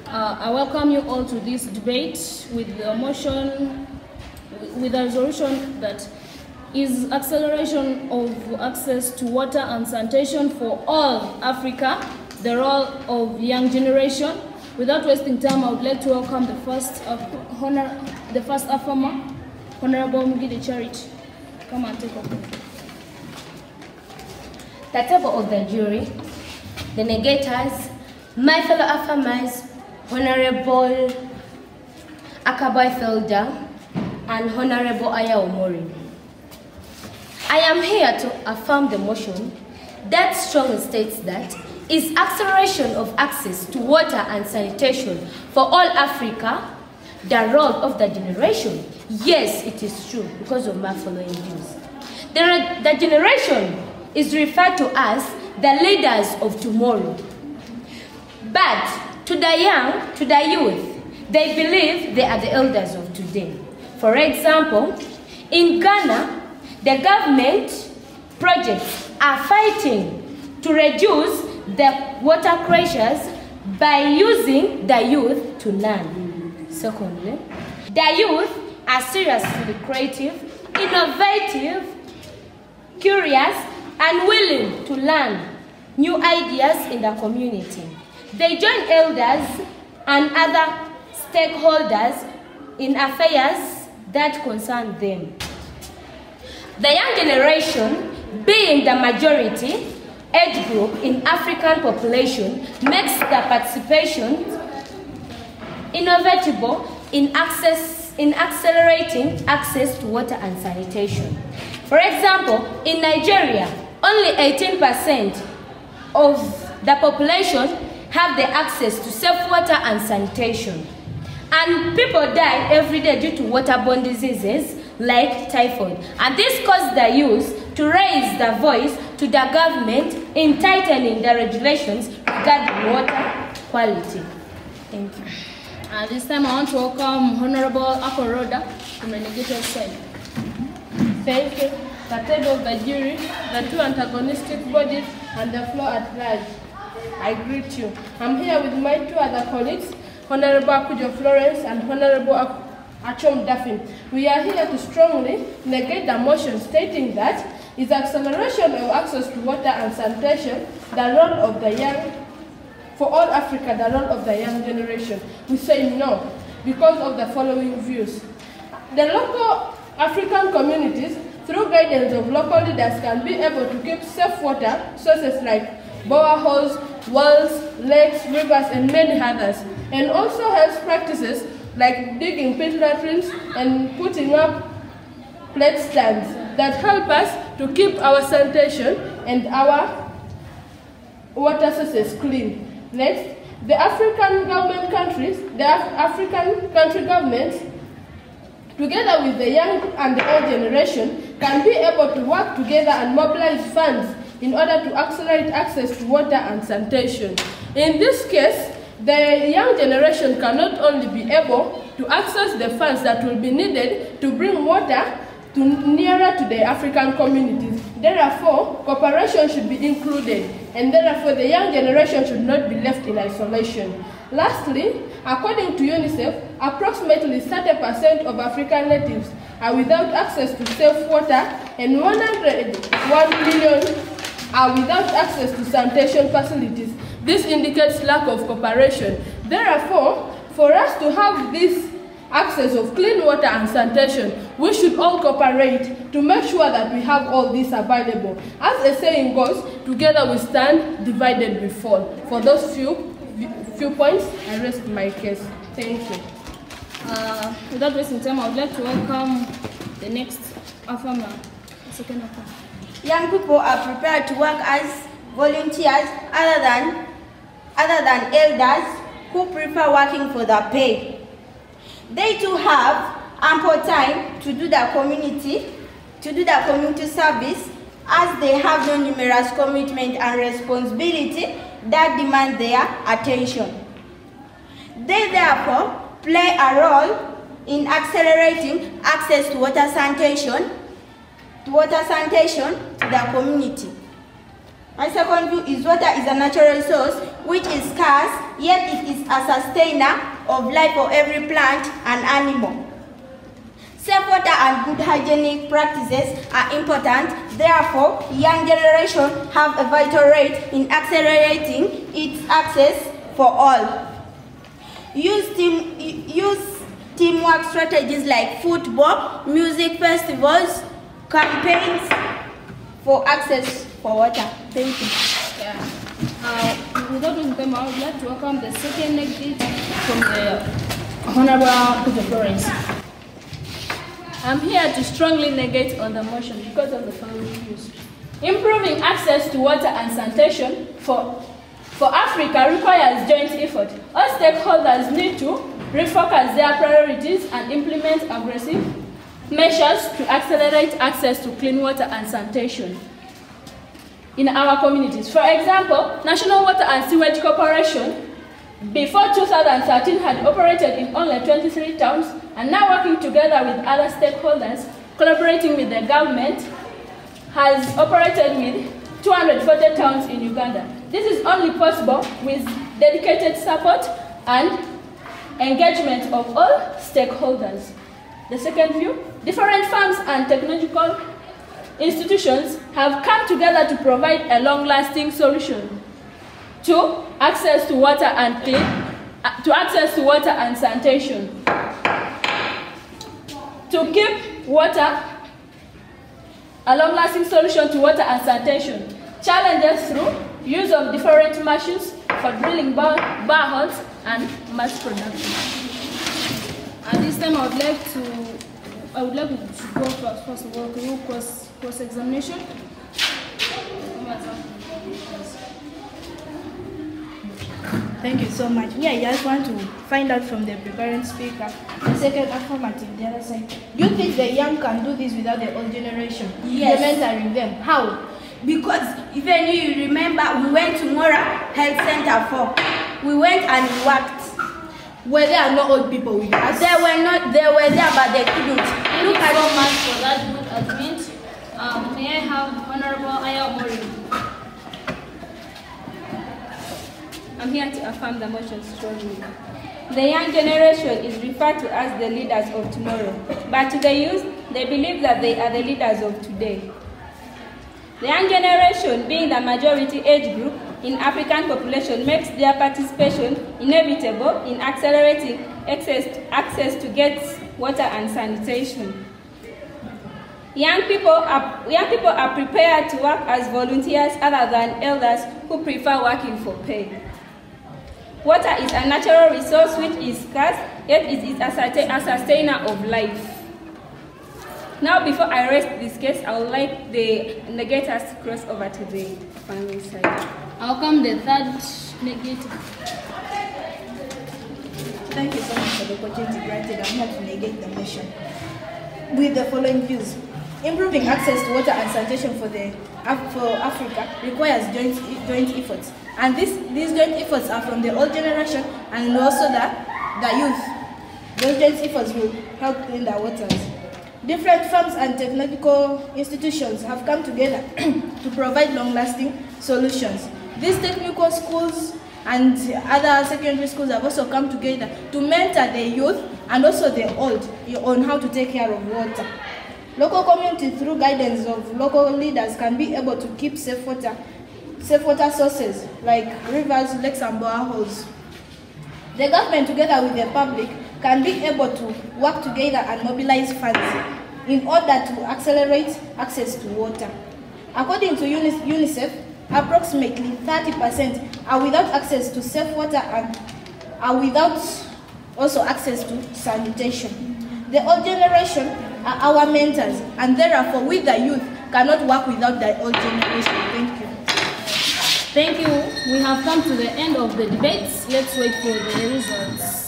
I welcome you all to this debate with a motion, with a resolution that is acceleration of access to water and sanitation for all Africa, the role of young generation. Without wasting time, I would like to welcome the first affamer, Honorable Mugide Charity. Come and take over. The table of the jury, the negators, my fellow affirmers, Honorable Akabai Felder and Honorable Aya Omori. I am here to affirm the motion that strongly states that is acceleration of access to water and sanitation for all Africa, the role of the generation. Yes, it is true because of my following views. The generation is referred to as the leaders of tomorrow. But to the young, to the youth, they believe they are the elders of today. For example, in Ghana, the government projects are fighting to reduce the water crisis by using the youth to learn. Secondly, the youth are seriously creative, innovative, curious, and willing to learn new ideas in the community. They join elders and other stakeholders in affairs that concern them. The young generation, being the majority age group in African population, makes the participation innovative in accelerating access to water and sanitation. For example, in Nigeria, only 18% of the population have the access to safe water and sanitation. And people die every day due to waterborne diseases like typhoid. And this caused the youth to raise their voice to the government in tightening the regulations regarding water quality. Thank you. At this time, I want to welcome Honorable Akoroda from the negative side. Thank you. The table of the jury, the two antagonistic bodies, and the floor at large. I greet you. I'm here with my two other colleagues, Honorable Akujo Florence and Honorable Achom Daffin. We are here to strongly negate the motion stating that is acceleration of access to water and sanitation, the role of the young, for all Africa, the role of the young generation. We say no because of the following views. The local African communities, through guidance of local leaders, can be able to keep safe water sources like boreholes, wells, lakes, rivers, and many others, and also health practices like digging pit latrines and putting up plate stands that help us to keep our sanitation and our water sources clean. Next, the African country governments, together with the young and the old generation, can be able to work together and mobilize funds in order to accelerate access to water and sanitation. In this case, the young generation cannot only be able to access the funds that will be needed to bring water nearer to the African communities. Therefore, cooperation should be included, and therefore the young generation should not be left in isolation. Lastly, according to UNICEF, approximately 30% of African natives are without access to safe water, and 101 million are without access to sanitation facilities. This indicates lack of cooperation. Therefore, for us to have this access of clean water and sanitation, we should all cooperate to make sure that we have all this available. As the saying goes, together we stand, divided we fall. For those few points, I rest my case. Thank you. Without wasting time, I would like to welcome the next affirmer. Second affirmer. Young people are prepared to work as volunteers other than elders who prefer working for the pay. They too have ample time to do the community service, as they have no numerous commitment and responsibility that demand their attention. They therefore play a role in accelerating access to water sanitation to the community. My second view is water is a natural resource which is scarce, yet it is a sustainer of life for every plant and animal. Safe water and good hygienic practices are important. Therefore, young generation have a vital role in accelerating its access for all. Use teamwork strategies like football, music festivals, campaigns for access for water. Thank you. Yeah. Without losing time, I would like to welcome the second negative from the Honorable Florence. I'm here to strongly negate on the motion because of the following views. Improving access to water and sanitation for Africa requires joint effort. All stakeholders need to refocus their priorities and implement aggressive measures to accelerate access to clean water and sanitation in our communities. For example, National Water and Sewage Corporation before 2013 had operated in only 23 towns, and now working together with other stakeholders, collaborating with the government, has operated with 240 towns in Uganda. This is only possible with dedicated support and engagement of all stakeholders. The second view, different firms and technological institutions have come together to provide a long-lasting solution to access to water and sanitation. To keep water, a long-lasting solution to water and sanitation. Challenges through use of different machines for drilling boreholes and mass production. At this time, I would like to go first of all through cross-examination. Thank you so much. I just want to find out from the preparing speaker, the second affirmative, the other side. Do you think the young can do this without the old generation? Yes. Mentoring them. How? Because even you remember, we went to Ngora Health Center we went and we worked. Were there no old people with us? They were there, but they couldn't. Look at so much for that good argument. May I have Honorable Ayomori? I'm here to affirm the motion strongly. The young generation is referred to as the leaders of tomorrow, but to the youth, they believe that they are the leaders of today. The young generation, being the majority age group in African population, makes their participation inevitable in accelerating access to get water and sanitation. Young people are prepared to work as volunteers other than elders who prefer working for pay. Water is a natural resource which is scarce, yet it is a sustainer of life. Now, before I rest this case, I would like the negators to cross over to the final side. I'll come the third negative. Thank you so much for the opportunity granted. I'm here to negate the motion with the following views. Improving access to water and sanitation for Africa requires joint efforts. And these joint efforts are from the old generation and also the youth. Those joint efforts will help clean the waters. Different firms and technological institutions have come together to provide long-lasting solutions. These technical schools and other secondary schools have also come together to mentor the youth and also the old on how to take care of water. Local communities, through guidance of local leaders, can be able to keep safe water sources like rivers, lakes, and boreholes. The government, together with the public, can be able to work together and mobilize funds in order to accelerate access to water. According to UNICEF, approximately 30% are without access to safe water and are without also access to sanitation. The old generation are our mentors, and therefore we, the youth, cannot work without the old generation. Thank you. Thank you. We have come to the end of the debates. Let's wait for the results.